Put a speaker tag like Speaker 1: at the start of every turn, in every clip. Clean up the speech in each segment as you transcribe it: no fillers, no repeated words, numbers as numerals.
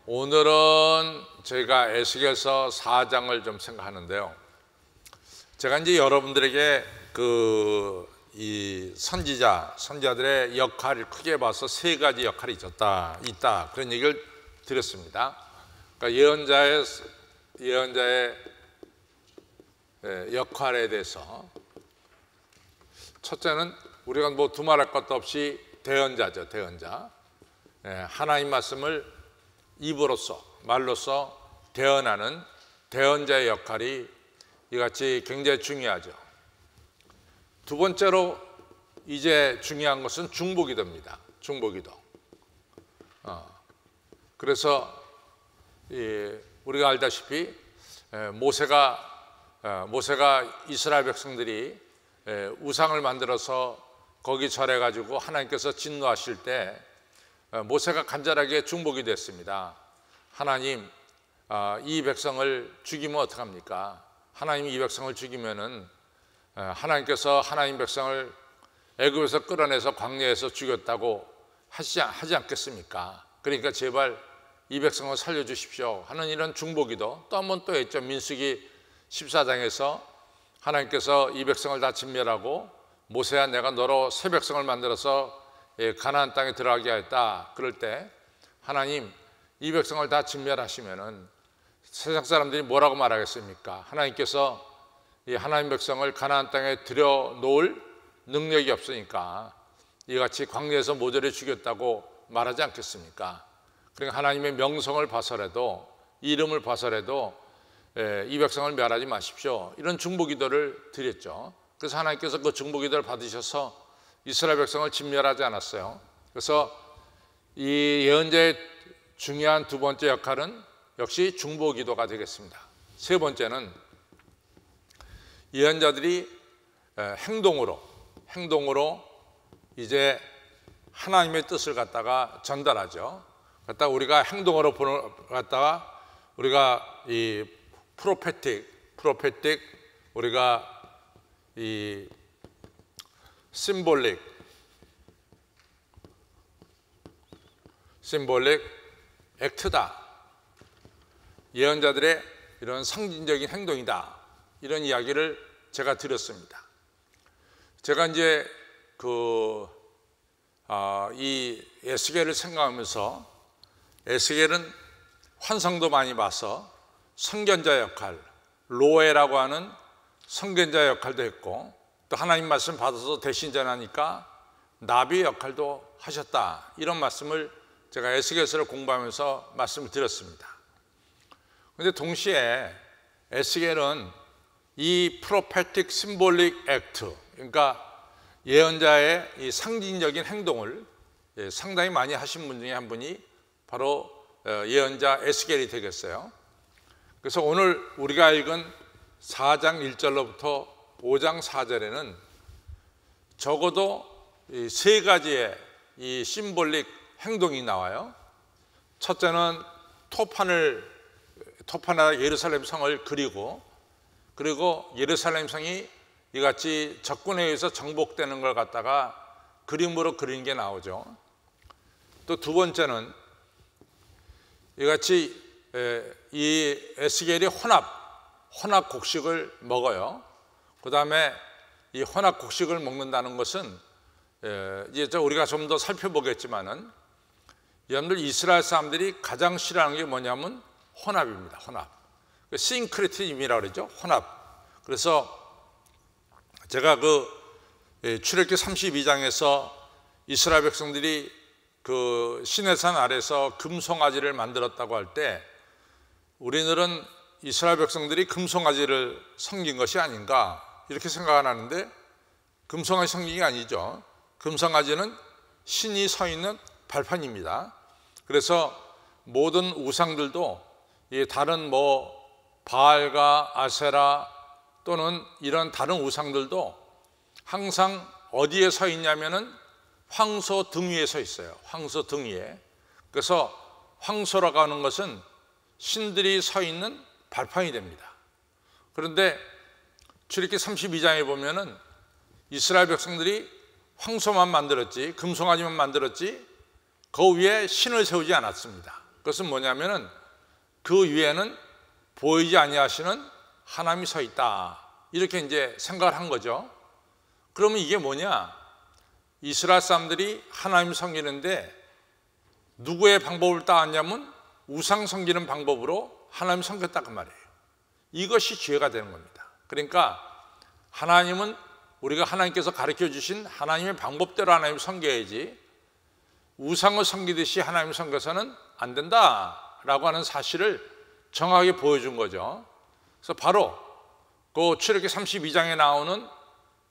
Speaker 1: 오늘은 저희가 에스겔서 4장을 좀 생각하는데요. 제가 이제 여러분들에게 이 선지자들의 역할을 크게 봐서 세 가지 역할이 있다 그런 얘기를 드렸습니다. 그러니까 예언자의 역할에 대해서 첫째는 우리가 뭐 두말할 것도 없이 대언자죠. 대언자. 하나님 말씀을 입으로써 말로써 대언하는 대언자의 역할이 이같이 굉장히 중요하죠. 두 번째로 이제 중요한 것은 중보기도입니다. 중보기도. 그래서 우리가 알다시피 모세가 이스라엘 백성들이 우상을 만들어서 거기 절해가지고 하나님께서 진노하실 때 모세가 간절하게 중보기도 했습니다. 하나님, 이 백성을 죽이면 어떡합니까? 하나님 이 백성을 죽이면은 하나님께서 하나님 백성을 애굽에서 끌어내서 광야에서 죽였다고 하지 않겠습니까? 그러니까 제발 이 백성을 살려주십시오 하는 이런 중보기도 또 한 번 또 했죠. 민수기 14장에서 하나님께서 이 백성을 다 진멸하고 모세야 내가 너로 새 백성을 만들어서 가나안 땅에 들어가게 하였다. 그럴 때 하나님 이 백성을 다 진멸하시면은 세상 사람들이 뭐라고 말하겠습니까? 하나님께서 이 하나님 백성을 가나안 땅에 들여놓을 능력이 없으니까 이같이 광야에서 모조리 죽였다고 말하지 않겠습니까? 그러니까 하나님의 명성을 봐서라도 이름을 봐서라도 이 백성을 멸하지 마십시오. 이런 중보기도를 드렸죠. 그래서 하나님께서 그 중보기도를 받으셔서 이스라엘 백성을 진멸하지 않았어요. 그래서 이 예언자의 중요한 두 번째 역할은 역시 중보기도가 되겠습니다. 세 번째는 예언자들이 행동으로 이제 하나님의 뜻을 갖다가 전달하죠. 갖다가 우리가 행동으로 갖다가 우리가 이 프로페틱 우리가 이 심볼릭 액트다. 예언자들의 이런 상징적인 행동이다. 이런 이야기를 제가 드렸습니다. 제가 이제 이 에스겔을 생각하면서 에스겔은 환상도 많이 봐서 선견자 역할, 로에라고 하는 선견자 역할도 했고 또 하나님 말씀 받아서 대신 전하니까 나비 역할도 하셨다. 이런 말씀을 제가 에스겔서를 공부하면서 말씀을 드렸습니다. 그런데 동시에 에스겔은 이 프로페틱 심볼릭 액트, 그러니까 예언자의 이 상징적인 행동을 상당히 많이 하신 분 중에 한 분이 바로 예언자 에스겔이 되겠어요. 그래서 오늘 우리가 읽은 4장 1절로부터 5장 4절에는 적어도 이 세 가지의 이 심볼릭 행동이 나와요. 첫째는 토판에 예루살렘 성을 그리고 예루살렘 성이 이같이 적군에 의해서 정복되는 걸 갖다가 그림으로 그리는 게 나오죠. 또 두 번째는 이같이 이 에스겔이 혼합 곡식을 먹어요. 그 다음에 이 혼합 곡식을 먹는다는 것은 이제 우리가 좀 더 살펴보겠지만은 여러분들 이스라엘 사람들이 가장 싫어하는 게 뭐냐면 혼합입니다. 혼합. 싱크리티즘이라고 그러죠. 혼합. 그래서 제가 출애굽기 32장에서 이스라엘 백성들이 시내산 아래서 금송아지를 만들었다고 할 때 우리들은 이스라엘 백성들이 금송아지를 섬긴 것이 아닌가 이렇게 생각을 하는데 금송아지 섬긴 게 아니죠. 금송아지는 신이 서 있는 발판입니다. 그래서 모든 우상들도 다른 바알과 아세라 또는 이런 다른 우상들도 항상 어디에 서 있냐면은 황소 등 위에 서 있어요. 황소 등 위에. 그래서 황소라고 하는 것은 신들이 서 있는 발판이 됩니다. 그런데 출애굽기 32장에 보면은 이스라엘 백성들이 황소만 만들었지 금송아지만 만들었지 그 위에 신을 세우지 않았습니다. 그것은 뭐냐면은 그 위에는 보이지 아니하시는 하나님이 서 있다, 이렇게 이제 생각을 한 거죠. 그러면 이게 뭐냐? 이스라엘 사람들이 하나님 섬기는데 누구의 방법을 따왔냐면 우상 섬기는 방법으로 하나님 섬겼다 그 말이에요. 이것이 죄가 되는 겁니다. 그러니까 하나님은 우리가 하나님께서 가르쳐 주신 하나님의 방법대로 하나님을 섬겨야지 우상을 섬기듯이 하나님을 섬겨서는 안 된다라고 하는 사실을 정확하게 보여준 거죠. 그래서 바로 그 출애굽기 32장에 나오는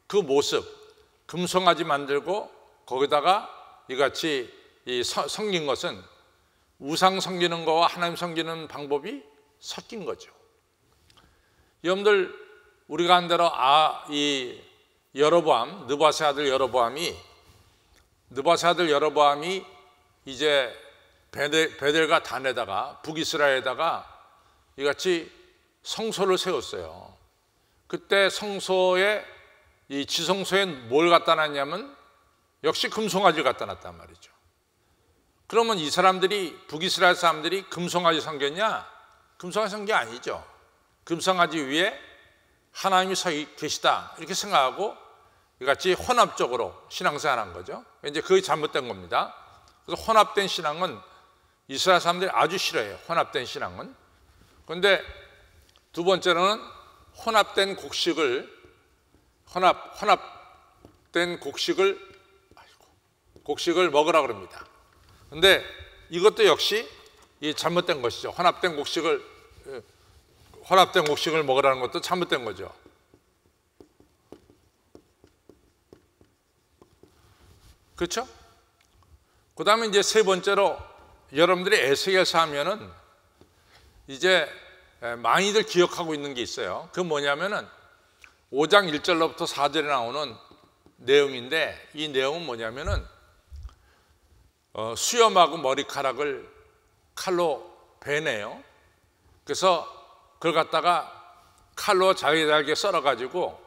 Speaker 1: 그 모습, 금송아지 만들고 거기다가 이같이 섬긴 것은 우상 섬기는 거와 하나님 섬기는 방법이 섞인 거죠. 여러분들, 우리가 한 대로 이 여로보암, 느바세 아들 여로보암이 이제 베델과 단에다가 북이스라엘에다가 이같이 성소를 세웠어요. 그때 성소에, 이 지성소에 뭘 갖다 놨냐면 역시 금송아지를 갖다 놨단 말이죠. 그러면 이 사람들이, 북이스라엘 사람들이 금송아지 섬겼냐? 금송아지 섬긴 게 아니죠. 금송아지 위에 하나님이 서 계시다 이렇게 생각하고 이같이 혼합적으로 신앙생활한 거죠. 이제 그게 잘못된 겁니다. 그래서 혼합된 신앙은 이스라엘 사람들이 아주 싫어해요. 혼합된 신앙은. 그런데 두 번째로는 혼합된 곡식을 먹으라 그럽니다. 그런데 이것도 역시 잘못된 것이죠. 혼합된 곡식을 먹으라는 것도 잘못된 거죠. 그렇죠? 그 다음에 이제 세 번째로 여러분들이 에스겔서 하면은 이제 많이들 기억하고 있는 게 있어요. 그 뭐냐면은 5장 1절로부터 4절에 나오는 내용인데, 이 내용은 뭐냐면은 수염하고 머리카락을 칼로 베내요. 그래서 그걸 갖다가 칼로 잘게 썰어가지고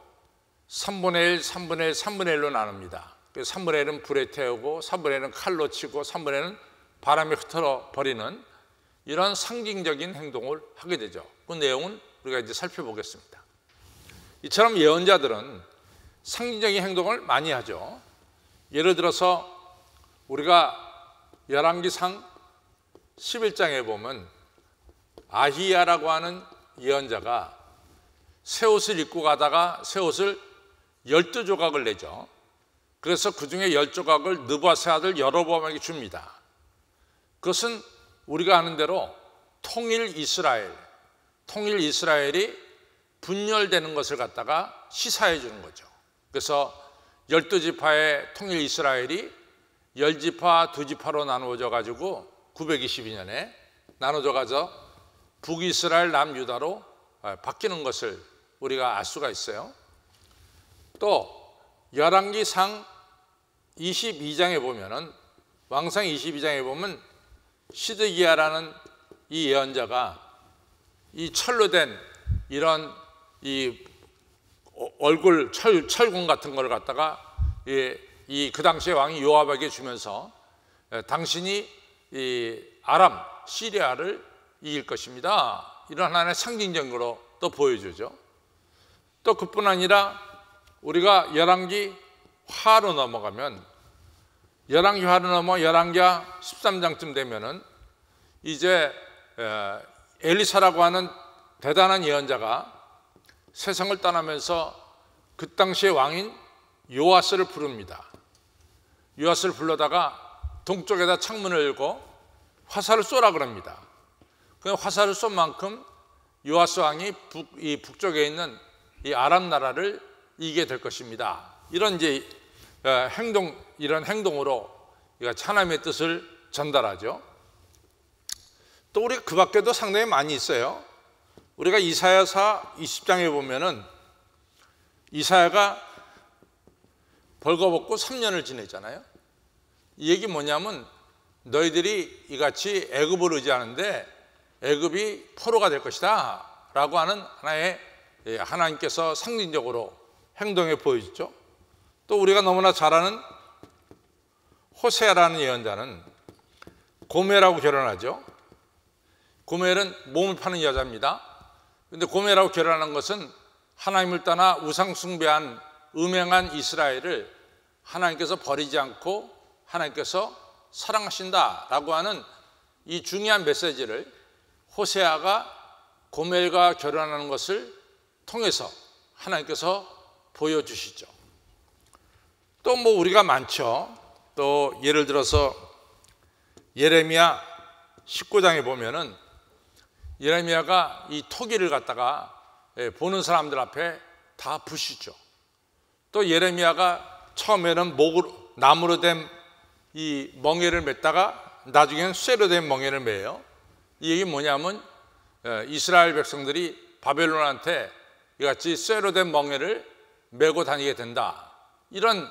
Speaker 1: 3분의 1, 3분의 1, 3분의 1로 나눕니다. 그래서 3분의 1은 불에 태우고 3분의 1은 칼로 치고 3분의 1은 바람에 흩어져 버리는 이런 상징적인 행동을 하게 되죠. 그 내용은 우리가 이제 살펴보겠습니다. 이처럼 예언자들은 상징적인 행동을 많이 하죠. 예를 들어서 우리가 열왕기상 11장에 보면 아히야라고 하는 예언자가 새 옷을 입고 가다가 새 옷을 12조각을 내죠. 그래서 그 중에 10조각을 느바세 아들 여로보암에게 줍니다. 그것은 우리가 아는 대로 통일 이스라엘이 분열되는 것을 갖다가 시사해 주는 거죠. 그래서 12지파의 통일 이스라엘이 10지파, 2지파로 나누어져 가지고 922년에 나눠져 가서 북이스라엘, 남유다로 바뀌는 것을 우리가 알 수가 있어요. 또 열왕기상 22장에 보면은, 왕상 22장에 보면 시드기야라는 이 예언자가 이 철로 된 이런 이 얼굴 철공 같은 걸 갖다가 그 당시에 왕이 요압에게 주면서 당신이 이 아람 시리아를 이길 것입니다, 이런 하나의 상징적으로 또 보여주죠. 또 그뿐 아니라 우리가 열왕기 화로 넘어가면, 열왕기 화로 넘어 열왕기하 13장쯤 되면은 이제 엘리사라고 하는 대단한 예언자가 세상을 떠나면서 그 당시의 왕인 요아스를 부릅니다. 요아스를 불러다가 동쪽에다 창문을 열고 화살을 쏘라 그럽니다. 그 화살을 쏜 만큼 요아스 왕이 북쪽에 있는 이 아람 나라를 이기게 될 것입니다. 이런 이제 이런 행동으로 하나님의 뜻을 전달하죠. 또 우리가 그 밖에도 상당히 많이 있어요. 우리가 이사야서 20장에 보면은 이사야가 벌거벗고 3년을 지냈잖아요. 이 얘기 뭐냐면 너희들이 이같이 애굽을 의지하는데 애굽이 포로가 될 것이다 라고 하는 하나의 하나님께서 상징적으로 행동해 보여주죠. 또 우리가 너무나 잘 아는 호세아라는 예언자는 고멜하고 결혼하죠. 고멜은 몸을 파는 여자입니다. 근데 고멜하고 결혼한 것은 하나님을 떠나 우상 숭배한 음행한 이스라엘을 하나님께서 버리지 않고 하나님께서 사랑하신다라고 하는 이 중요한 메시지를 호세아가 고멜과 결혼하는 것을 통해서 하나님께서 보여주시죠. 또 뭐 우리가 많죠. 또 예를 들어서 예레미야 19장에 보면은 예레미야가 이 토기를 갖다가 보는 사람들 앞에 다 부시죠. 또 예레미야가 처음에는 나무로 된 이 멍에를 맸다가 나중에는 쇠로 된 멍에를 매요. 이 얘기 뭐냐면 이스라엘 백성들이 바벨론한테 이같이 쇠로 된 멍에를 메고 다니게 된다. 이런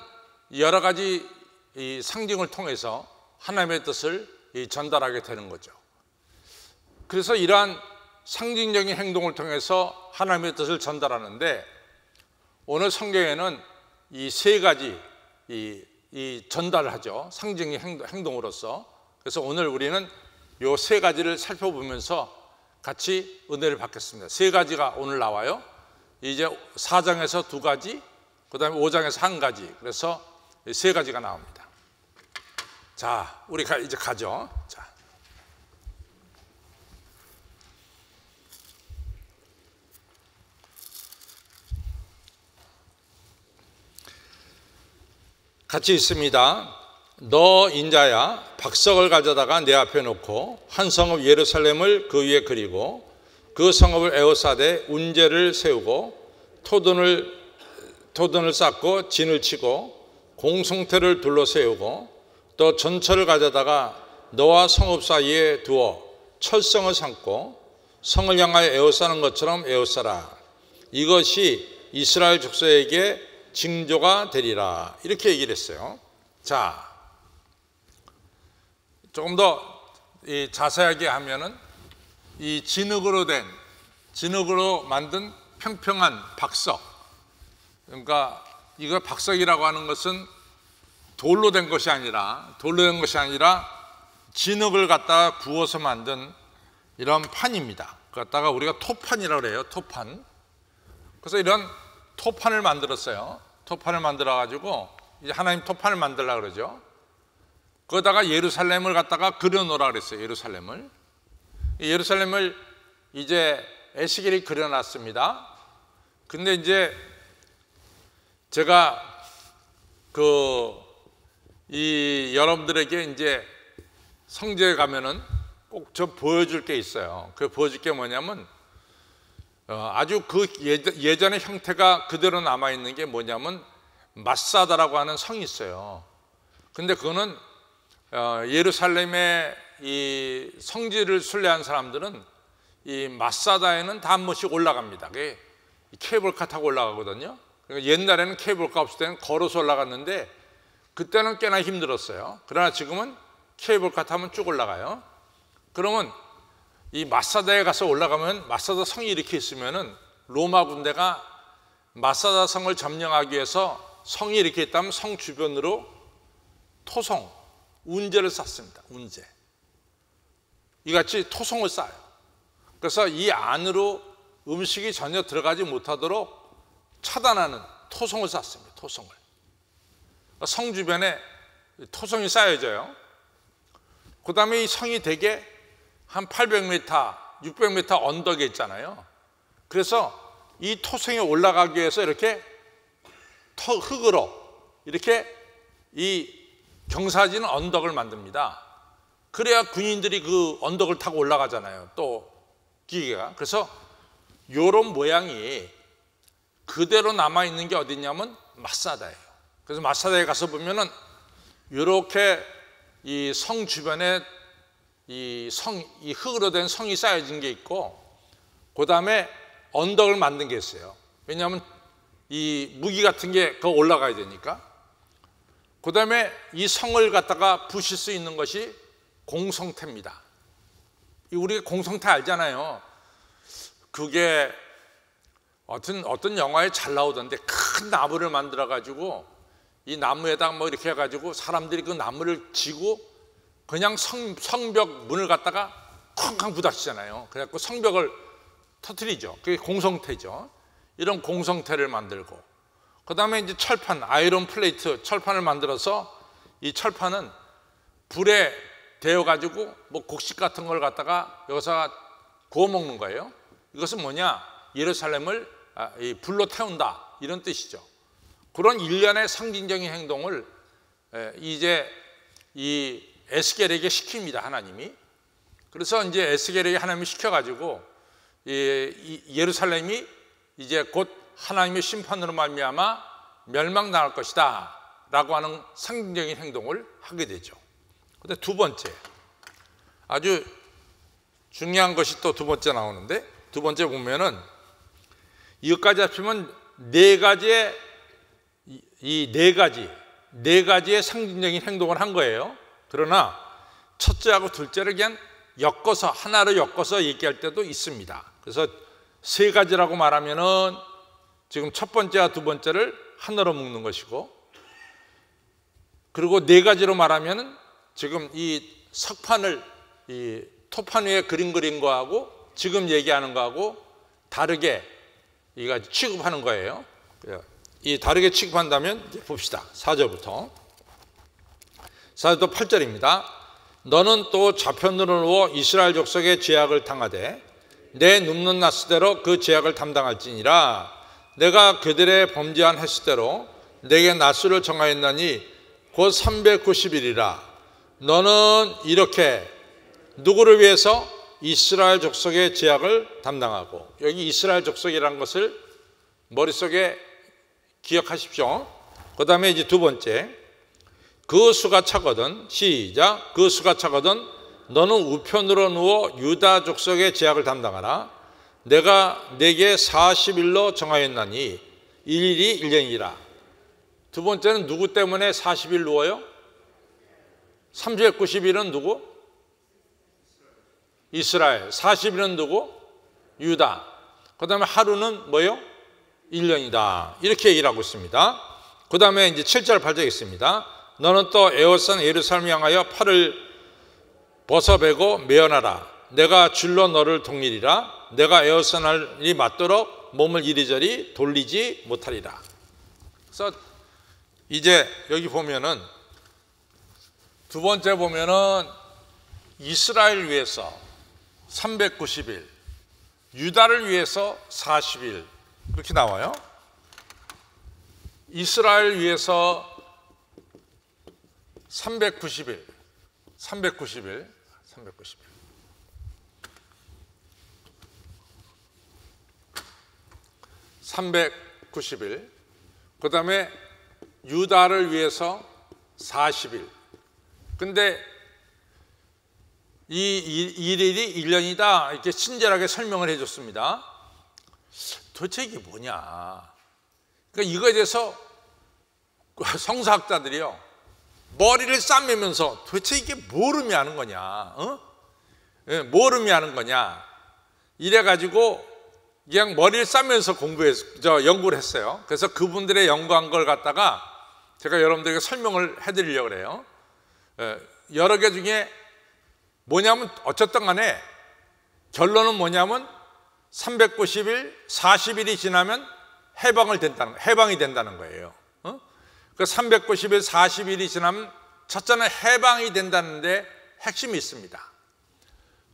Speaker 1: 여러 가지 이 상징을 통해서 하나님의 뜻을 전달하게 되는 거죠. 그래서 이러한 상징적인 행동을 통해서 하나님의 뜻을 전달하는데 오늘 성경에는 이 세 가지 이 전달을 하죠. 상징의 행동으로서. 그래서 오늘 우리는 이 세 가지를 살펴보면서 같이 은혜를 받겠습니다. 세 가지가 오늘 나와요. 이제 4장에서 2가지, 그 다음에 5장에서 1가지. 그래서 세 가지가 나옵니다. 자, 우리가 이제 가죠. 자. 같이 있습니다. 너 인자야, 박석을 가져다가 내 앞에 놓고 한 성읍 예루살렘을 그 위에 그리고 그 성읍을 에워싸되 운제를 세우고 토든을 쌓고 진을 치고 공성태를 둘러 세우고 또 전철을 가져다가 너와 성읍 사이에 두어 철성을 삼고 성을 향하여 에워싸는 것처럼 에워싸라. 이것이 이스라엘 족속에게 징조가 되리라. 이렇게 얘기를 했어요. 자, 조금 더 자세하게 하면은 이 진흙으로 만든 평평한 박석. 그러니까 이거 박석이라고 하는 것은 돌로 된 것이 아니라 진흙을 갖다가 구워서 만든 이런 판입니다. 갖다가 우리가 토판이라고 그래요. 토판. 그래서 이런 토판을 만들었어요. 토판을 만들어 가지고 이제 하나님 토판을 만들려고 그러죠. 거기다가 예루살렘을 갖다가 그려 놓으라 그랬어요. 예루살렘을 이제 에스겔이 그려 놨습니다. 근데 이제 제가 여러분들에게 이제 성지에 가면은 꼭 저 보여줄 게 있어요. 그 보여줄 게 뭐냐면 아주 그 예전의 형태가 그대로 남아있는 게 뭐냐면 마사다라고 하는 성이 있어요. 근데 그거는 예루살렘의 이 성지를 순례한 사람들은 이 마사다에는 다 한 번씩 올라갑니다. 그게 케이블카 타고 올라가거든요. 그러니까 옛날에는 케이블카 없을 때는 걸어서 올라갔는데 그때는 꽤나 힘들었어요. 그러나 지금은 케이블카 타면 쭉 올라가요. 그러면 이 마사다에 가서 올라가면 마사다 성이 이렇게 있으면은 로마 군대가 마사다 성을 점령하기 위해서 성이 이렇게 있다면 성 주변으로 토성, 운제를 쌓습니다. 운제. 이같이 토성을 쌓아요. 그래서 이 안으로 음식이 전혀 들어가지 못하도록 차단하는 토성을 쌓습니다. 토성을. 성 주변에 토성이 쌓여져요. 그 다음에 이 성이 되게 한 800m, 600m 언덕에 있잖아요. 그래서 이 토성에 올라가기 위해서 이렇게 흙으로 이렇게 이 경사지는 언덕을 만듭니다. 그래야 군인들이 그 언덕을 타고 올라가잖아요. 또 기계가. 그래서 이런 모양이 그대로 남아있는 게 어디냐면 마사다예요. 그래서 마사다에 가서 보면은 이렇게 이 성 주변에 이 흙으로 된 성이 쌓여진 게 있고, 그 다음에 언덕을 만든 게 있어요. 왜냐하면 이 무기 같은 게 그거 올라가야 되니까. 그 다음에 이 성을 갖다가 부실 수 있는 것이 공성태입니다. 우리가 공성태 알잖아요. 그게 어떤 영화에 잘 나오던데 큰 나무를 만들어 가지고 이 나무에다 뭐 이렇게 해가지고 사람들이 그 나무를 지고 그냥 성벽 문을 갖다가 쿵쾅 부닥치잖아요. 그래갖고 성벽을 터뜨리죠. 그게 공성태죠. 이런 공성태를 만들고, 그 다음에 이제 철판, 아이론 플레이트 철판을 만들어서 이 철판은 불에 데워가지고 뭐 곡식 같은 걸 갖다가 여기서 구워 먹는 거예요. 이것은 뭐냐? 예루살렘을 이 불로 태운다, 이런 뜻이죠. 그런 일련의 상징적인 행동을 이제 이 에스겔에게 시킵니다, 하나님이. 그래서 이제 에스겔에게 하나님이 시켜가지고 예루살렘이 이제 곧 하나님의 심판으로 말미암아 멸망당할 것이다 라고 하는 상징적인 행동을 하게 되죠. 근데 두 번째, 아주 중요한 것이 또 두 번째 나오는데, 두 번째 보면은 이것까지 합치면 네 가지의 상징적인 행동을 한 거예요. 그러나 첫째하고 둘째를 그냥 엮어서, 하나로 엮어서 얘기할 때도 있습니다. 그래서 세 가지라고 말하면은 지금 첫 번째와 두 번째를 하나로 묶는 것이고, 그리고 네 가지로 말하면은 지금 이 석판을 이 토판 위에 그린 거하고 지금 얘기하는 거하고 다르게 이거 취급하는 거예요. 이 다르게 취급한다면 이제 봅시다. 4절부터 8절입니다. 너는 또 좌편으로 누워 이스라엘 족속의 죄악을 당하되 내 눕는 낫수대로 그 죄악을 담당할지니라. 내가 그들의 범죄한 횟수대로 내게 낫수를 정하였나니 곧 390일이라. 너는 이렇게 누구를 위해서? 이스라엘 족속의 죄악을 담당하고, 여기 이스라엘 족속이라는 것을 머릿속에 기억하십시오. 그 다음에 이제 두 번째, 그 수가 차거든, 시작, 그 수가 차거든 너는 우편으로 누워 유다 족속의 죄악을 담당하라. 내가 내게 40일로 정하였나니 일일이 1년이라. 두 번째는 누구 때문에 40일 누워요? 390일은 누구? 이스라엘. 40일은 누구? 유다. 그 다음에 하루는 뭐요? 1년이다. 이렇게 얘기를 하고 있습니다. 그 다음에 이제 7절 8절 있습니다. 너는 또 에워싼 예루살렘을 향하여 팔을 벗어베고 메어나라. 내가 줄로 너를 동일이라. 내가 에워싼이 맞도록 몸을 이리저리 돌리지 못하리라. 그래서 이제 여기 보면은 두 번째 보면은 이스라엘을 위해서 390일, 유다를 위해서 40일 그렇게 나와요. 이스라엘 위해서 390일. 390일. 그 다음에 유다를 위해서 40일. 근데 이 일일이 1년이다 이렇게 친절하게 설명을 해줬습니다. 도대체 이게 뭐냐? 그러니까 이거에 대해서 성사학자들이요 머리를 싸매면서 도대체 이게 뭘 의미하는 거냐? 뭘 의미하는 거냐? 이래가지고 그냥 머리를 싸면서 연구를 했어요. 그래서 그분들의 연구한 걸 갖다가 제가 여러분들에게 설명을 해드리려고 그래요. 여러 개 중에 뭐냐면 어쨌든 간에 결론은 뭐냐면 390일, 40일이 지나면 해방이 된다는 거예요. 그 390일, 40일이 지나면 첫째는 해방이 된다는데 핵심이 있습니다.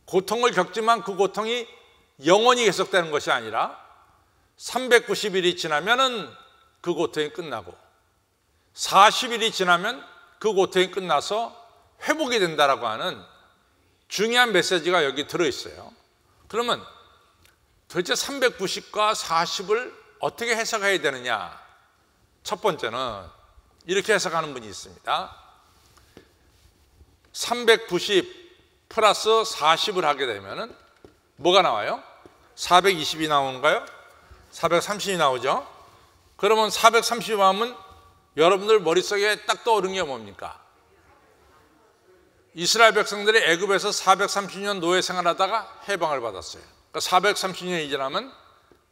Speaker 1: 고통을 겪지만 그 고통이 영원히 계속되는 것이 아니라 390일이 지나면은 그 고통이 끝나고 40일이 지나면 그 고통이 끝나서 회복이 된다라고 하는 중요한 메시지가 여기 들어있어요. 그러면 도대체 390과 40을 어떻게 해석해야 되느냐? 첫 번째는 이렇게 해석하는 분이 있습니다. 390 플러스 40을 하게 되면은 뭐가 나와요? 420이 나오는가요? 430이 나오죠? 그러면 430 하면 여러분들 머릿속에 딱 떠오르는 게 뭡니까? 이스라엘 백성들이 애굽에서 430년 노예 생활하다가 해방을 받았어요. 그러니까 430년이 지나면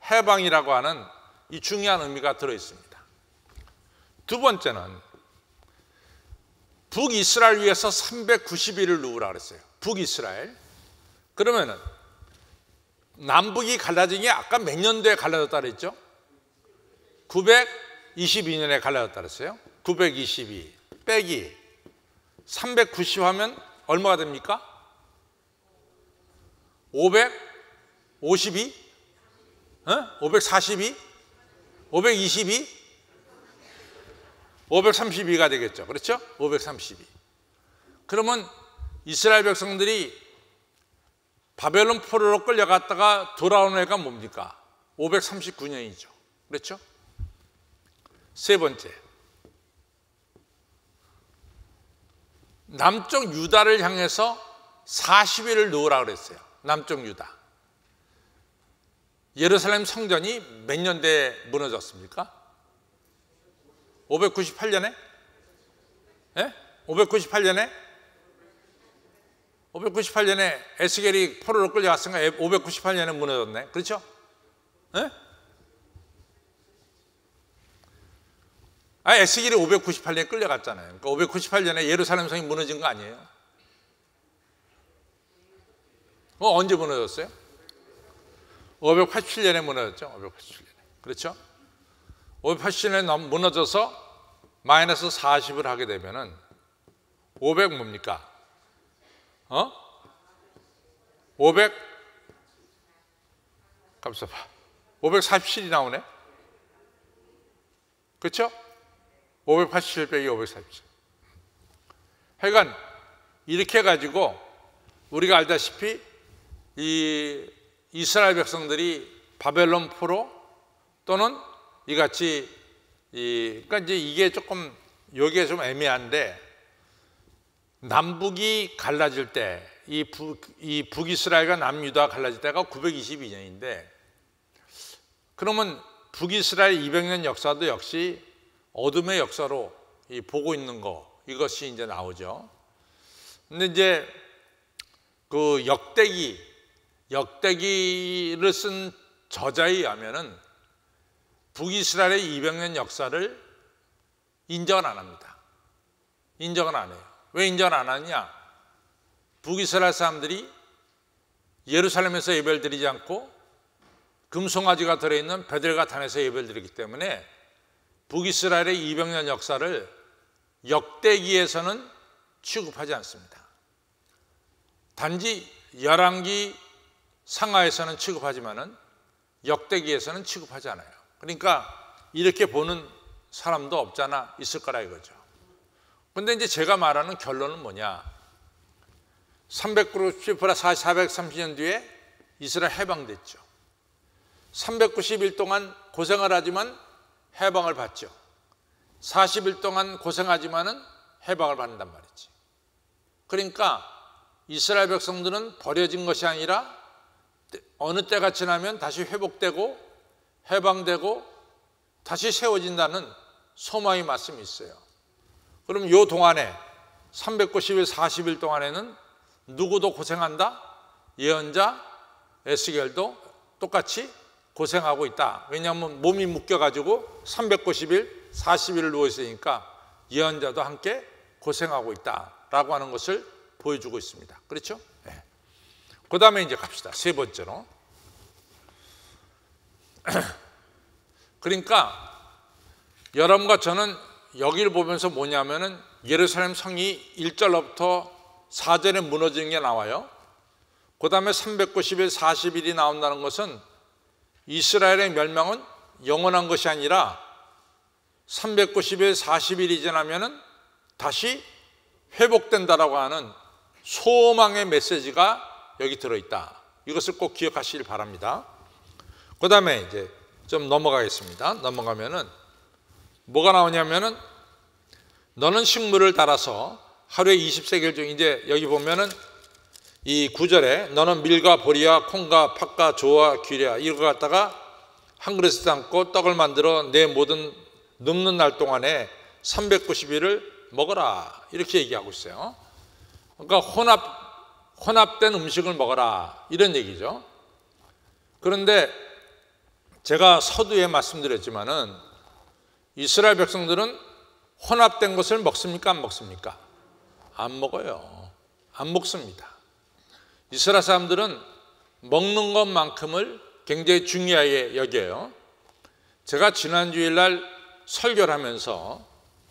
Speaker 1: 해방이라고 하는 이 중요한 의미가 들어있습니다. 두 번째는 북이스라엘 위해서 390일을 누우라 그랬어요. 북이스라엘. 그 그러면은 남북이 갈라진 게 아까 몇 년도에 갈라졌다 그랬죠? 922년에 갈라졌다 그랬어요. 922 빼기 390 하면 얼마가 됩니까? 552? 542? 522? 532가 되겠죠. 그렇죠? 532. 그러면 이스라엘 백성들이 바벨론 포로로 끌려갔다가 돌아오는 해가 뭡니까? 539년이죠. 그렇죠? 세 번째, 남쪽 유다를 향해서 40일을 놓으라 그랬어요. 남쪽 유다. 예루살렘 성전이 몇 년대에 무너졌습니까? 598년에? 예? 598년에? 598년에 에스겔이 포로로 끌려갔으니까 598년에 무너졌네. 그렇죠? 예? 에스겔이 598년에 끌려갔잖아요. 그러니까 598년에 예루살렘 성이 무너진 거 아니에요? 언제 무너졌어요? 587년에 무너졌죠. 587년에. 그렇죠? 587년에 무너져서 마이너스 40을 하게 되면은 500 뭡니까? 500 값을 봐. 547이 나오네. 그렇죠? 587 빼기 547. 하여간 이렇게 해가지고 우리가 알다시피 이 이스라엘 백성들이 바벨론 포로 또는 이같이 그러니까 이제 이게 조금 여기에 좀 애매한데 남북이 갈라질 때 이 북이스라엘과 남유다가 갈라질 때가 922년인데 그러면 북이스라엘 200년 역사도 역시 어둠의 역사로 보고 있는 거 이것이 이제 나오죠. 근데 이제 그 역대기를 쓴 저자에 의하면은 북이스라엘의 200년 역사를 인정을 안 합니다. 인정을 안 해요. 왜 인정을 안 하느냐? 북이스라엘 사람들이 예루살렘에서 예배를 드리지 않고 금송아지가 들어있는 베들가탄에서 예배를 드리기 때문에 북이스라엘의 200년 역사를 역대기에서는 취급하지 않습니다. 단지 열왕기 상하에서는 취급하지만은 역대기에서는 취급하지 않아요. 그러니까 이렇게 보는 사람도 없잖아 있을 거라 이거죠. 근데 이제 제가 말하는 결론은 뭐냐? 390 플러스 430년 뒤에 이스라엘 해방됐죠. 390일 동안 고생을 하지만 해방을 받죠. 40일 동안 고생하지만은 해방을 받는단 말이지. 그러니까 이스라엘 백성들은 버려진 것이 아니라 어느 때가 지나면 다시 회복되고 해방되고 다시 세워진다는 소망의 말씀이 있어요. 그럼 이 동안에 390일 40일 동안에는 누구도 고생한다? 예언자 에스겔도 똑같이 고생하고 있다. 왜냐하면 몸이 묶여가지고 390일 40일을 누워있으니까 예언자도 함께 고생하고 있다라고 하는 것을 보여주고 있습니다. 그렇죠? 네. 그 다음에 이제 갑시다. 세 번째로. 그러니까 여러분과 저는 여기를 보면서 뭐냐면은 예루살렘 성이 1절로부터 4절에 무너지는 게 나와요. 그 다음에 390일 40일이 나온다는 것은 이스라엘의 멸망은 영원한 것이 아니라 390일 40일이 지나면은 다시 회복된다라고 하는 소망의 메시지가 여기 들어있다. 이것을 꼭 기억하시길 바랍니다. 그 다음에 이제 좀 넘어가겠습니다. 넘어가면은 뭐가 나오냐면은 너는 식물을 달아서 하루에 20세겔 중 이제 여기 보면은 이 9절에 너는 밀과 보리와 콩과 팥과 조와 귀랴 이거 갖다가 한 그릇에 담고 떡을 만들어 내 모든 눕는 날 동안에 390일을 먹어라 이렇게 얘기하고 있어요. 그러니까 혼합된 음식을 먹어라 이런 얘기죠. 그런데 제가 서두에 말씀드렸지만은 이스라엘 백성들은 혼합된 것을 먹습니까? 안 먹습니까? 안 먹어요. 안 먹습니다. 이스라엘 사람들은 먹는 것만큼을 굉장히 중요하게 여겨요. 제가 지난 주일날 설교를 하면서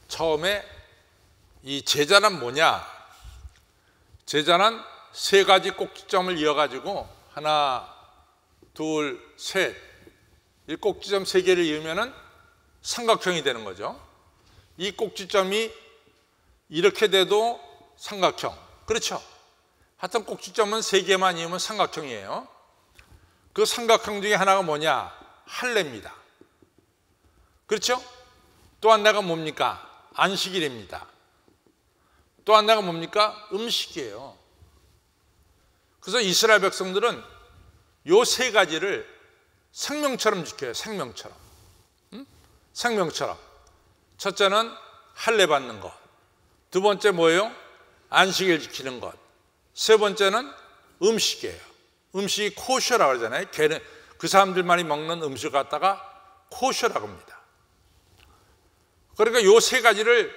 Speaker 1: 처음에 이 제자란 뭐냐, 제자는 세 가지 꼭지점을 이어가지고 하나, 둘, 셋, 이 꼭지점 세 개를 이으면은 삼각형이 되는 거죠. 이 꼭지점이 이렇게 돼도 삼각형, 그렇죠? 하여튼 꼭지점은 세 개만 이으면 삼각형이에요. 그 삼각형 중에 하나가 뭐냐? 할례입니다. 그렇죠? 또 하나가 뭡니까? 안식일입니다. 또 하나가 뭡니까? 음식이에요. 그래서 이스라엘 백성들은 요 세 가지를 생명처럼 지켜요. 생명처럼. 생명처럼. 첫째는 할례 받는 것. 두 번째 뭐예요? 안식일 지키는 것. 세 번째는 음식이에요. 음식이 코셔라고 그러잖아요. 걔는 그 사람들만이 먹는 음식을 갖다가 코셔라고 합니다. 그러니까 요 세 가지를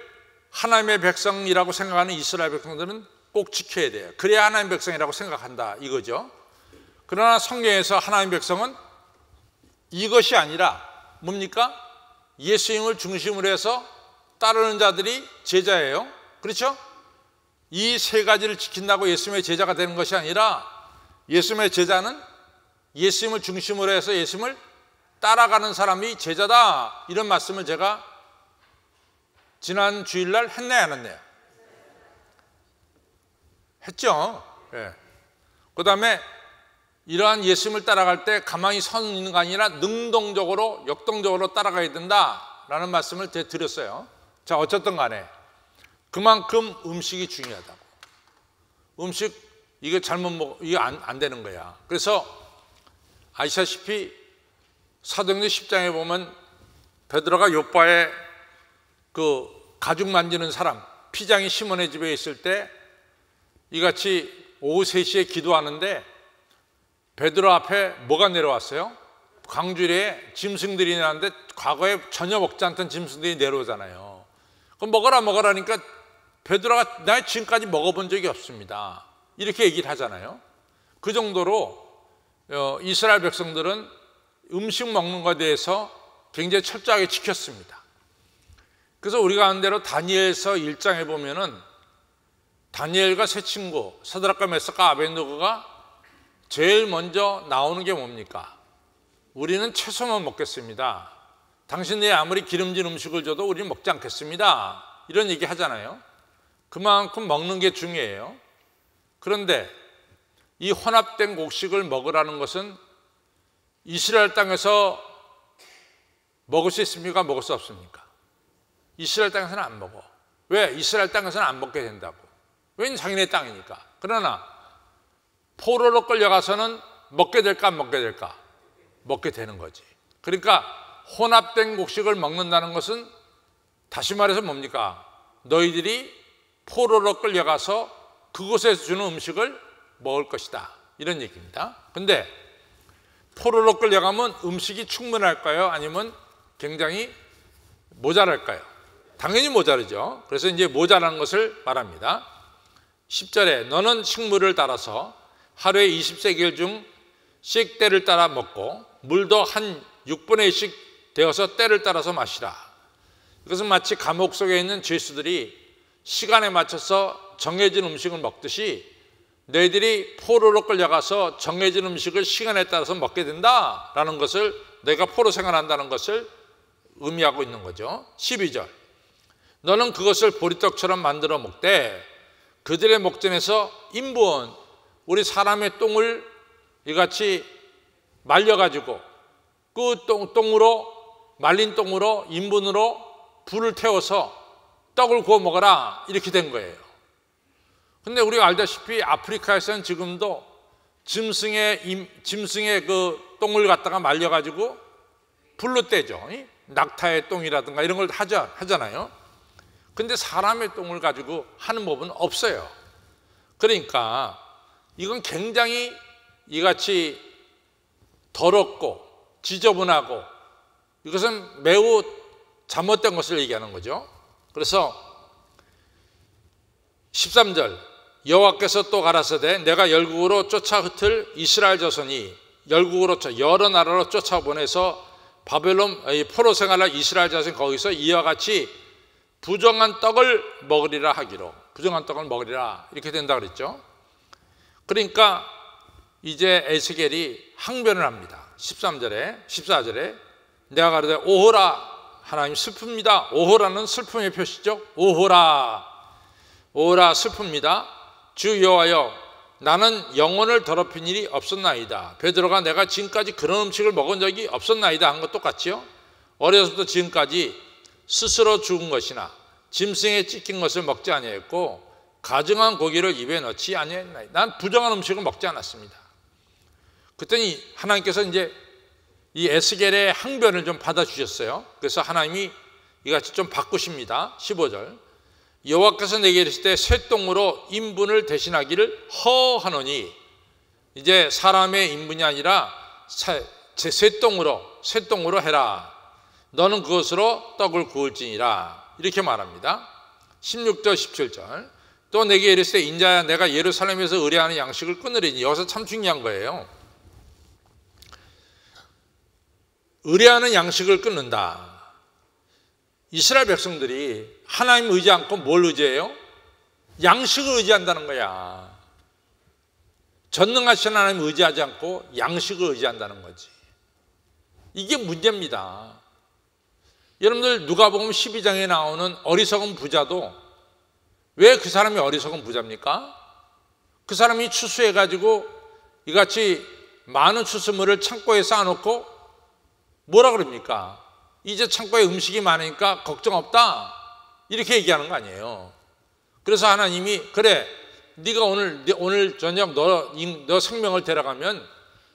Speaker 1: 하나님의 백성이라고 생각하는 이스라엘 백성들은 꼭 지켜야 돼요. 그래야 하나님의 백성이라고 생각한다 이거죠. 그러나 성경에서 하나님의 백성은 이것이 아니라 뭡니까? 예수님을 중심으로 해서 따르는 자들이 제자예요. 그렇죠? 이 세 가지를 지킨다고 예수님의 제자가 되는 것이 아니라 예수님의 제자는 예수님을 중심으로 해서 예수님을 따라가는 사람이 제자다, 이런 말씀을 제가 지난 주일날 했나요, 안 했나요? 했죠. 예. 그 다음에 이러한 예수님을 따라갈 때 가만히 서 있는 거 아니라 능동적으로, 역동적으로 따라가야 된다라는 말씀을 드렸어요. 자, 어쨌든 간에 그만큼 음식이 중요하다고. 음식 이거 잘못 먹어, 이거 안 되는 거야. 그래서 아시다시피 사도행전 10장에 보면 베드로가 요바에 그 가죽 만지는 사람, 피장이 시몬의 집에 있을 때 이같이 오후 3시에 기도하는데 베드로 앞에 뭐가 내려왔어요? 광주리에 짐승들이 내려왔는데 과거에 전혀 먹지 않던 짐승들이 내려오잖아요. 그럼 먹으라니까 베드로가 나 지금까지 먹어본 적이 없습니다, 이렇게 얘기를 하잖아요. 그 정도로 이스라엘 백성들은 음식 먹는 것에 대해서 굉장히 철저하게 지켰습니다. 그래서 우리가 아는 대로 다니엘서 1장에 보면은 다니엘과 세 친구 사드락과 메삭과 아벳느고가 제일 먼저 나오는 게 뭡니까? 우리는 채소만 먹겠습니다. 당신들이 아무리 기름진 음식을 줘도 우리는 먹지 않겠습니다, 이런 얘기 하잖아요. 그만큼 먹는 게 중요해요. 그런데 이 혼합된 곡식을 먹으라는 것은 이스라엘 땅에서 먹을 수 있습니까? 먹을 수 없습니까? 이스라엘 땅에서는 안 먹어. 왜? 이스라엘 땅에서는 안 먹게 된다고. 왜냐면 자기네 땅이니까. 그러나 포로로 끌려가서는 먹게 될까 안 먹게 될까? 먹게 되는 거지. 그러니까 혼합된 곡식을 먹는다는 것은 다시 말해서 뭡니까? 너희들이 포로로 끌려가서 그곳에서 주는 음식을 먹을 것이다, 이런 얘기입니다. 근데 포로로 끌려가면 음식이 충분할까요? 아니면 굉장히 모자랄까요? 당연히 모자르죠. 그래서 이제 모자란 것을 말합니다. 10절에 너는 식물을 따라서 하루에 20세겔 중씩 때를 따라 먹고 물도 한 6분의 1씩 되어서 때를 따라서 마시라. 이것은 마치 감옥 속에 있는 죄수들이 시간에 맞춰서 정해진 음식을 먹듯이 너희들이 포로로 끌려가서 정해진 음식을 시간에 따라서 먹게 된다라는 것을, 내가 포로 생활한다는 것을 의미하고 있는 거죠. 12절 너는 그것을 보리떡처럼 만들어 먹되 그들의 목전에서 인분, 우리 사람의 똥을 이같이 말려가지고 그 똥으로, 말린 똥으로, 인분으로 불을 태워서 떡을 구워 먹어라, 이렇게 된 거예요. 근데 우리가 알다시피 아프리카에서는 지금도 짐승의 그 똥을 갖다가 말려가지고 불로 떼죠. 낙타의 똥이라든가 이런 걸 하잖아요. 근데 사람의 똥을 가지고 하는 법은 없어요. 그러니까 이건 굉장히 이같이 더럽고 지저분하고 이것은 매우 잘못된 것을 얘기하는 거죠. 그래서 13절 여호와께서 또 가라사대 내가 열국으로 쫓아 흩을 이스라엘 자손이 열국으로 여러 나라로 쫓아보내서 바벨론 포로 생활할 이스라엘 자손이 거기서 이와 같이 부정한 떡을 먹으리라 하기로, 부정한 떡을 먹으리라 이렇게 된다 그랬죠. 그러니까 이제 에스겔이 항변을 합니다. 14절에 내가 가로되 오호라, 하나님 슬픕니다. 오호라는 슬픔의 표시죠. 오호라, 오호라 슬픕니다. 주 여호와여, 나는 영혼을 더럽힌 일이 없었나이다. 베드로가 내가 지금까지 그런 음식을 먹은 적이 없었나이다 한 것 똑같지요. 어려서부터 지금까지 스스로 죽은 것이나 짐승에 찢긴 것을 먹지 아니했고 가증한 고기를 입에 넣지 아니했나이다. 난 부정한 음식을 먹지 않았습니다. 그랬더니 하나님께서 이제 이 에스겔의 항변을 좀 받아주셨어요. 그래서 하나님이 이같이 좀 바꾸십니다. 15절 여호와께서 내게 이르실 때 쇠똥으로 인분을 대신하기를 허하노니, 이제 사람의 인분이 아니라 쇠똥으로 해라. 너는 그것으로 떡을 구울지니라 이렇게 말합니다. 16절 17절 또 내게 이르실 때 인자야 내가 예루살렘에서 의뢰하는 양식을 끊으리니, 여기서 참 중요한 거예요. 의뢰하는 양식을 끊는다. 이스라엘 백성들이 하나님 의지 않고 뭘 의지해요? 양식을 의지한다는 거야. 전능하신 하나님 의지하지 않고 양식을 의지한다는 거지. 이게 문제입니다. 여러분들 누가복음 12장에 나오는 어리석은 부자도 왜 그 사람이 어리석은 부자입니까? 그 사람이 추수해가지고 이같이 많은 추수물을 창고에 쌓아놓고 뭐라 그럽니까? 이제 창고에 음식이 많으니까 걱정 없다 이렇게 얘기하는 거 아니에요. 그래서 하나님이 그래 네가 오늘 저녁 너 생명을 데려가면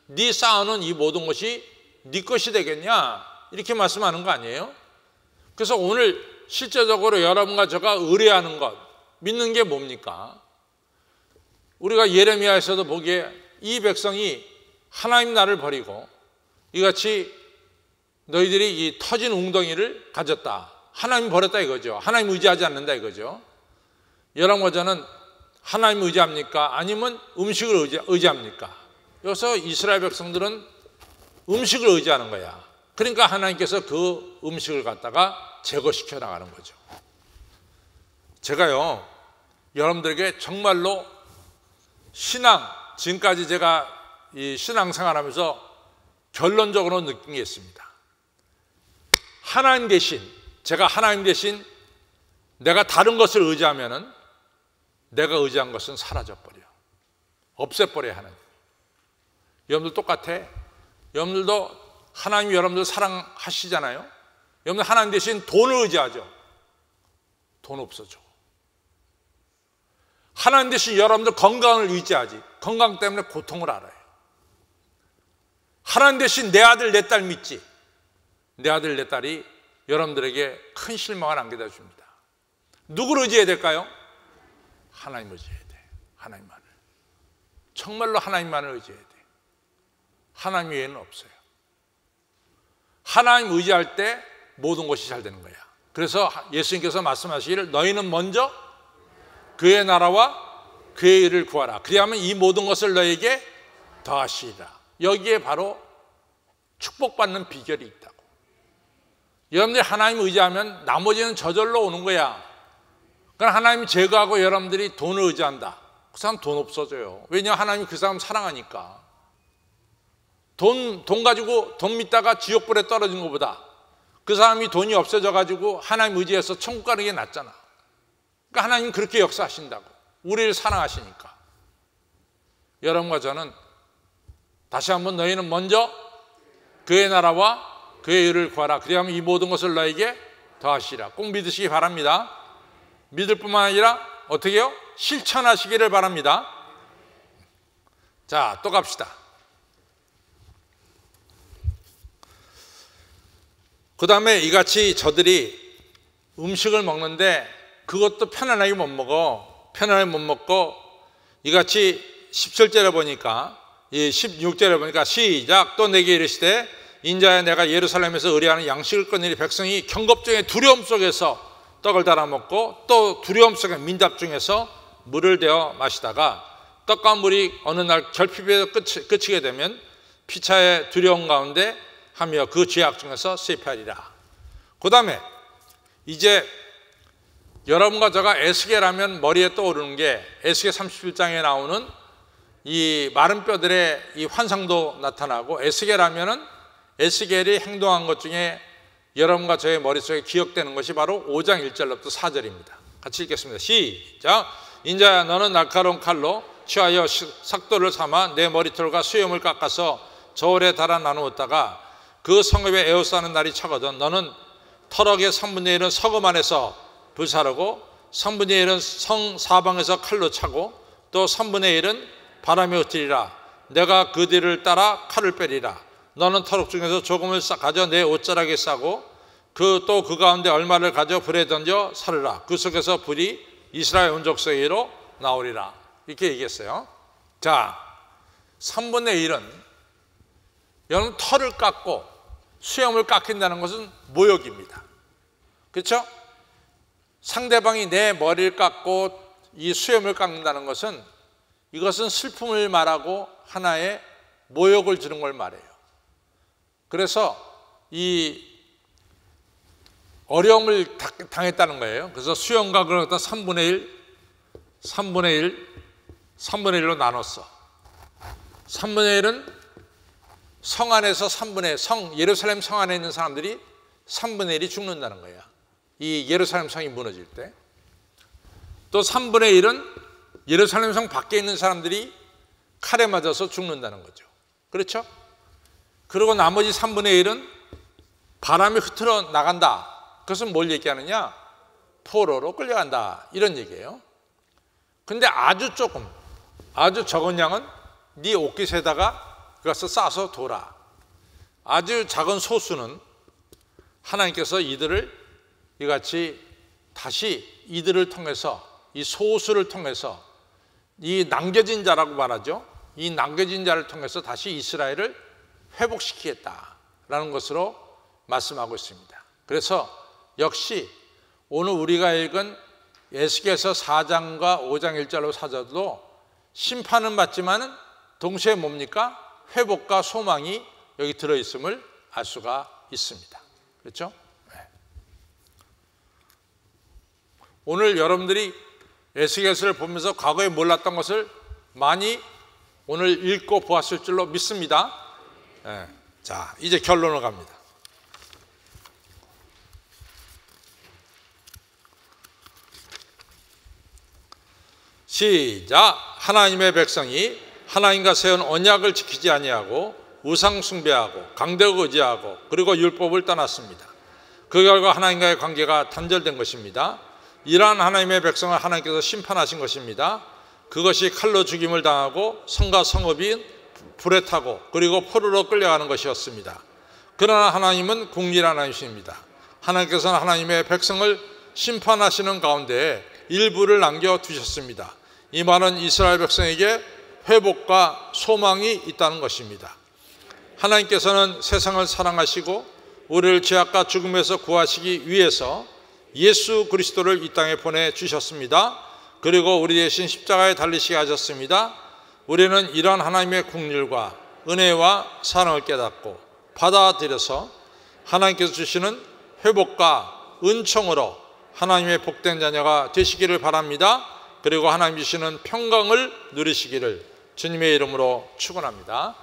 Speaker 1: 네 쌓아놓은 이 모든 것이 네 것이 되겠냐 이렇게 말씀하는 거 아니에요. 그래서 오늘 실제적으로 여러분과 제가 의뢰하는 것 믿는 게 뭡니까? 우리가 예레미야에서도 보기에 이 백성이 하나님 나를 버리고 이같이 너희들이 이 터진 웅덩이를 가졌다. 하나님 버렸다 이거죠. 하나님 의지하지 않는다 이거죠. 여러분과 저는 하나님 의지합니까? 아니면 음식을 의지합니까? 여기서 이스라엘 백성들은 음식을 의지하는 거야. 그러니까 하나님께서 그 음식을 갖다가 제거시켜 나가는 거죠. 제가요 여러분들에게 정말로 지금까지 제가 이 신앙생활하면서 결론적으로 느낀 게 있습니다. 제가 하나님 대신 내가 다른 것을 의지하면은 내가 의지한 것은 사라져버려. 없애버려야 하나님. 여러분들 똑같아. 여러분들도 하나님이 여러분들 사랑하시잖아요. 여러분들 하나님 대신 돈을 의지하죠. 돈 없어져. 하나님 대신 여러분들 건강을 의지하지. 건강 때문에 고통을 알아요. 하나님 대신 내 아들 내 딸 믿지. 내 아들 내 딸이 여러분들에게 큰 실망을 안겨다 줍니다. 누구를 의지해야 될까요? 하나님을 의지해야 돼. 하나님만을. 정말로 하나님만을 의지해야 돼. 하나님 외에는 없어요. 하나님 의지할 때 모든 것이 잘 되는 거야. 그래서 예수님께서 말씀하시기를 너희는 먼저 그의 나라와 그의 일을 구하라. 그리하면 이 모든 것을 너에게 더하시리라. 여기에 바로 축복받는 비결이 있다고. 여러분들이 하나님 의지하면 나머지는 저절로 오는 거야. 그럼 하나님 제거하고 여러분들이 돈을 의지한다. 그 사람 돈 없어져요. 왜냐하면 하나님이 그 사람 사랑하니까. 돈 가지고 돈 믿다가 지옥불에 떨어진 것보다 그 사람이 돈이 없어져 가지고 하나님 의지해서 천국 가는 게 낫잖아. 그러니까 하나님 그렇게 역사하신다고. 우리를 사랑하시니까. 여러분과 저는 다시 한번 너희는 먼저 그의 나라와 그의 일을 구하라. 그리하면 이 모든 것을 너에게 더하시리라. 꼭 믿으시기 바랍니다. 믿을 뿐만 아니라 어떻게 해요? 실천하시기를 바랍니다. 자, 또 갑시다. 그 다음에 이같이 저들이 음식을 먹는데 그것도 편안하게 못 먹어. 편안하게 못 먹고 이같이 17절에 보니까 16절에 보니까 시작. 또 내게 이르시되 인자야 내가 예루살렘에서 의뢰하는 양식을 끊으니 백성이 경겁 중에 두려움 속에서 떡을 달아 먹고 또 두려움 속에 민답 중에서 물을 데워 마시다가 떡과 물이 어느 날 결핍에서 그치게 되면 피차의 두려움 가운데 하며 그 죄악 중에서 쇠폐하리라. 그 다음에 이제 여러분과 제가 에스겔하면 머리에 떠오르는 게 에스겔 37장에 나오는 이 마른 뼈들의 이 환상도 나타나고, 에스겔하면은 에스겔이 행동한 것 중에 여러분과 저의 머릿속에 기억되는 것이 바로 5장 1절부터 4절입니다. 같이 읽겠습니다. 시작. 인자야, 너는 날카로운 칼로 취하여 삭도를 삼아 내 머리털과 수염을 깎아서 저울에 달아 나누었다가 그 성읍에 에워싸는 날이 차거든 너는 터럭의 3분의 1은 서금 안에서 불사르고 3분의 1은 성 사방에서 칼로 차고 또 3분의 1은 바람에 흩으리라. 내가 그 뒤를 따라 칼을 빼리라. 너는 터럭 중에서 조금을 가져 내 옷자락에 싸고 또 그 가운데 얼마를 가져 불에 던져 사르라. 그 속에서 불이 이스라엘 온 족속에게로 나오리라. 이렇게 얘기했어요. 자, 3분의 1은 여러분 털을 깎고 수염을 깎인다는 것은 모욕입니다. 그렇죠? 상대방이 내 머리를 깎고 이 수염을 깎는다는 것은 이것은 슬픔을 말하고 하나의 모욕을 주는 걸 말해요. 그래서 이 어려움을 당했다는 거예요. 그래서 수염각을 갖다 3분의 1로 나눴어. 3분의 1은 성 안에서 예루살렘 성 안에 있는 사람들이 3분의 1이 죽는다는 거야. 이 예루살렘 성이 무너질 때. 또 3분의 1은 예루살렘 성 밖에 있는 사람들이 칼에 맞아서 죽는다는 거죠. 그렇죠? 그리고 나머지 3분의 1은 바람이 흐트러 나간다. 그것은 뭘 얘기하느냐? 포로로 끌려간다. 이런 얘기예요. 근데 아주 적은 양은 네 옷깃에다가 그것을 싸서 둬라. 아주 작은 소수는 하나님께서 이들을 이같이 다시 이들을 통해서, 이 소수를 통해서, 이 남겨진 자라고 말하죠. 이 남겨진 자를 통해서 다시 이스라엘을 회복시키겠다라는 것으로 말씀하고 있습니다. 그래서 역시 오늘 우리가 읽은 에스겔서 4장과 5장 1절로 4절도 심판은 받지만은 동시에 뭡니까? 회복과 소망이 여기 들어있음을 알 수가 있습니다. 그렇죠? 네. 오늘 여러분들이 에스겔서를 보면서 과거에 몰랐던 것을 많이 오늘 읽고 보았을 줄로 믿습니다. 네. 자, 이제 결론을 갑니다. 시작. 하나님의 백성이 하나님과 세운 언약을 지키지 아니하고 우상 숭배하고 강대국 의지하고 그리고 율법을 떠났습니다. 그 결과 하나님과의 관계가 단절된 것입니다. 이러한 하나님의 백성을 하나님께서 심판하신 것입니다. 그것이 칼로 죽임을 당하고 성과 성읍이 불에 타고 그리고 포로로 끌려가는 것이었습니다. 그러나 하나님은 공의한 하나님이십니다. 하나님께서는 하나님의 백성을 심판하시는 가운데 일부를 남겨두셨습니다. 이 말은 이스라엘 백성에게 회복과 소망이 있다는 것입니다. 하나님께서는 세상을 사랑하시고 우리를 죄악과 죽음에서 구하시기 위해서 예수 그리스도를 이 땅에 보내주셨습니다. 그리고 우리 대신 십자가에 달리시게 하셨습니다. 우리는 이러한 하나님의 긍휼과 은혜와 사랑을 깨닫고 받아들여서 하나님께서 주시는 회복과 은총으로 하나님의 복된 자녀가 되시기를 바랍니다. 그리고 하나님 주시는 평강을 누리시기를 주님의 이름으로 축원합니다.